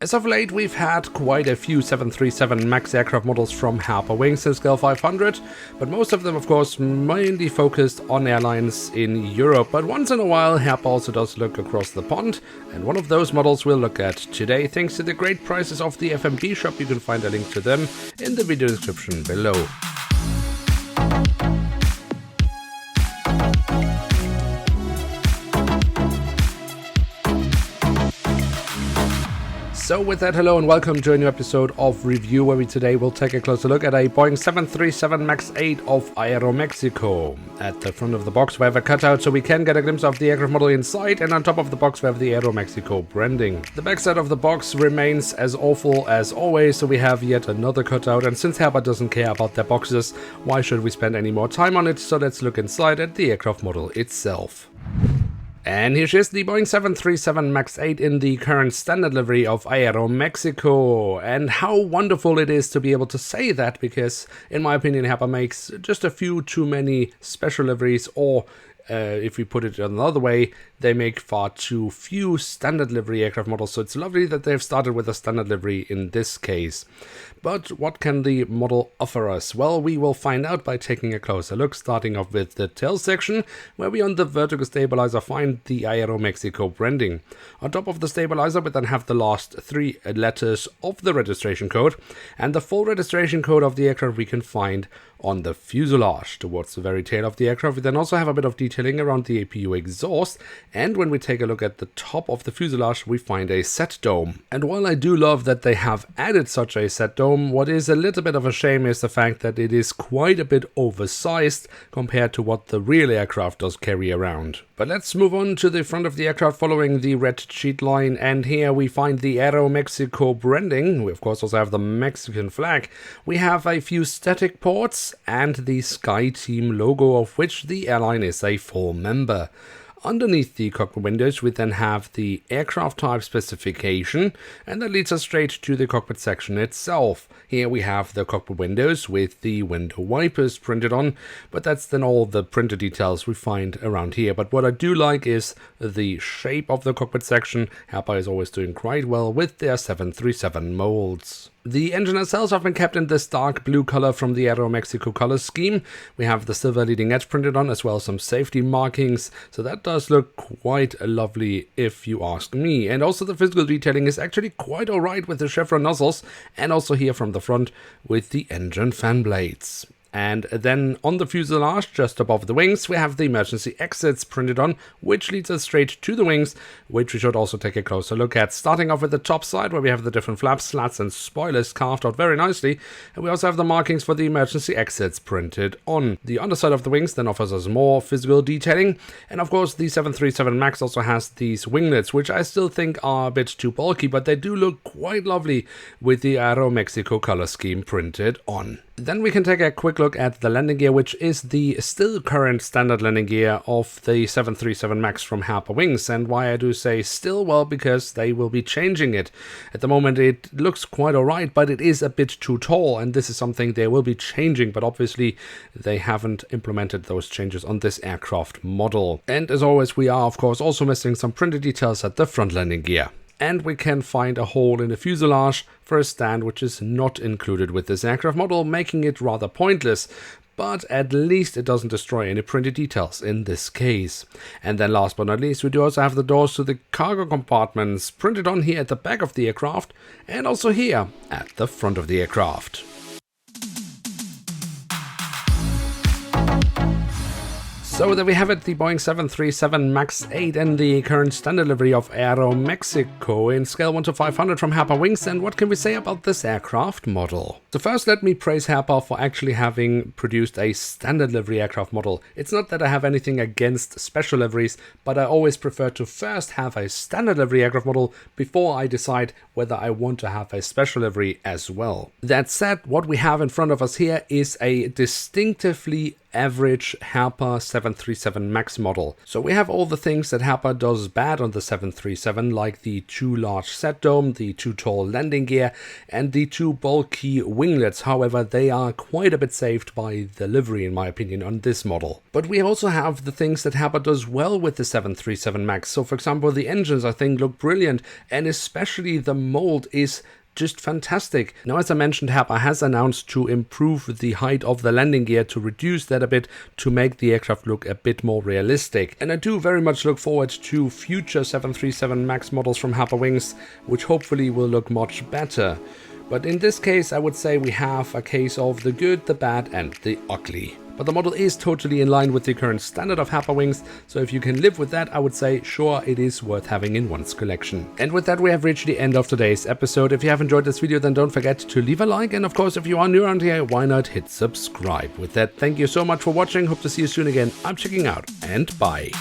As of late, we've had quite a few 737 MAX aircraft models from Herpa Wings in Scale 500, but most of them, of course, mainly focused on airlines in Europe. But once in a while, Herpa also does look across the pond, and one of those models we'll look at today. Thanks to the great prices of the FMB shop, you can find a link to them in the video description below. So with that, hello and welcome to a new episode of Review, where we today will take a closer look at a Boeing 737 MAX8 of AeroMexico. At the front of the box we have a cutout so we can get a glimpse of the aircraft model inside, and on top of the box we have the AeroMexico branding. The backside of the box remains as awful as always, so we have yet another cutout, and since Herpa doesn't care about their boxes, why should we spend any more time on it? So let's look inside at the aircraft model itself. And here she is, the Boeing 737 MAX8 in the current standard livery of AeroMexico. And how wonderful it is to be able to say that, because in my opinion Herpa makes just a few too many special liveries, or if we put it another way, they make far too few standard livery aircraft models, so it's lovely that they've started with a standard livery in this case. But what can the model offer us? Well, we will find out by taking a closer look, starting off with the tail section, where we on the vertical stabilizer find the AeroMexico branding. On top of the stabilizer we then have the last three letters of the registration code, and the full registration code of the aircraft we can find on the fuselage. Towards the very tail of the aircraft we then also have a bit of detailing around the APU exhaust, and when we take a look at the top of the fuselage we find a set dome. And while I do love that they have added such a set dome, what is a little bit of a shame is the fact that it is quite a bit oversized compared to what the real aircraft does carry around. But let's move on to the front of the aircraft following the red sheet line, and here we find the AeroMexico branding. We of course also have the Mexican flag. We have a few static ports and the SkyTeam logo, of which the airline is a full member. Underneath the cockpit windows we then have the aircraft type specification, and that leads us straight to the cockpit section itself. Here we have the cockpit windows with the window wipers printed on, but that's then all the printer details we find around here. But what I do like is the shape of the cockpit section. Herpa is always doing quite well with their 737 molds. The engine itself have been kept in this dark blue color from the AeroMexico color scheme. We have the silver leading edge printed on, as well as some safety markings, so that does look quite lovely if you ask me. And also the physical detailing is actually quite alright with the chevron nozzles, and also here from the front with the engine fan blades. And then on the fuselage, just above the wings, we have the emergency exits printed on, which leads us straight to the wings, which we should also take a closer look at. Starting off with the top side, where we have the different flaps, slats and spoilers carved out very nicely, and we also have the markings for the emergency exits printed on. The underside of the wings then offers us more physical detailing, and of course the 737 MAX also has these winglets, which I still think are a bit too bulky, but they do look quite lovely with the AeroMexico color scheme printed on. Then we can take a quick look at the landing gear, which is the still current standard landing gear of the 737 MAX from Herpa Wings. And why I do say still, well, because they will be changing it. At the moment it looks quite alright, but it is a bit too tall, and this is something they will be changing, but obviously they haven't implemented those changes on this aircraft model. And as always, we are of course also missing some printed details at the front landing gear. And we can find a hole in the fuselage for a stand, which is not included with this aircraft model, making it rather pointless. But at least it doesn't destroy any printed details in this case. And then last but not least, we do also have the doors to the cargo compartments printed on here at the back of the aircraft, and also here at the front of the aircraft. So there we have it, the Boeing 737 MAX8 and the current standard livery of AeroMexico in scale 1 to 500 from Herpa Wings. And what can we say about this aircraft model? So first let me praise Herpa for actually having produced a standard livery aircraft model. It's not that I have anything against special liveries, but I always prefer to first have a standard livery aircraft model before I decide whether I want to have a special livery as well. That said, what we have in front of us here is a distinctively average Herpa 737 MAX model. So we have all the things that Herpa does bad on the 737, like the too large set dome, the too tall landing gear, and the too bulky winglets. However, they are quite a bit saved by the livery, in my opinion, on this model. But we also have the things that Herpa does well with the 737 MAX. So for example, the engines I think look brilliant, and especially the mold is just fantastic. Now, as I mentioned, Herpa has announced to improve the height of the landing gear, to reduce that a bit, to make the aircraft look a bit more realistic. And I do very much look forward to future 737 MAX models from Herpa Wings, which hopefully will look much better. But in this case, I would say we have a case of the good, the bad, and the ugly. But the model is totally in line with the current standard of Herpa Wings, so if you can live with that, I would say, sure, it is worth having in one's collection. And with that, we have reached the end of today's episode. If you have enjoyed this video, then don't forget to leave a like, and of course, if you are new around here, why not hit subscribe? With that, thank you so much for watching, hope to see you soon again. I'm checking out, and bye.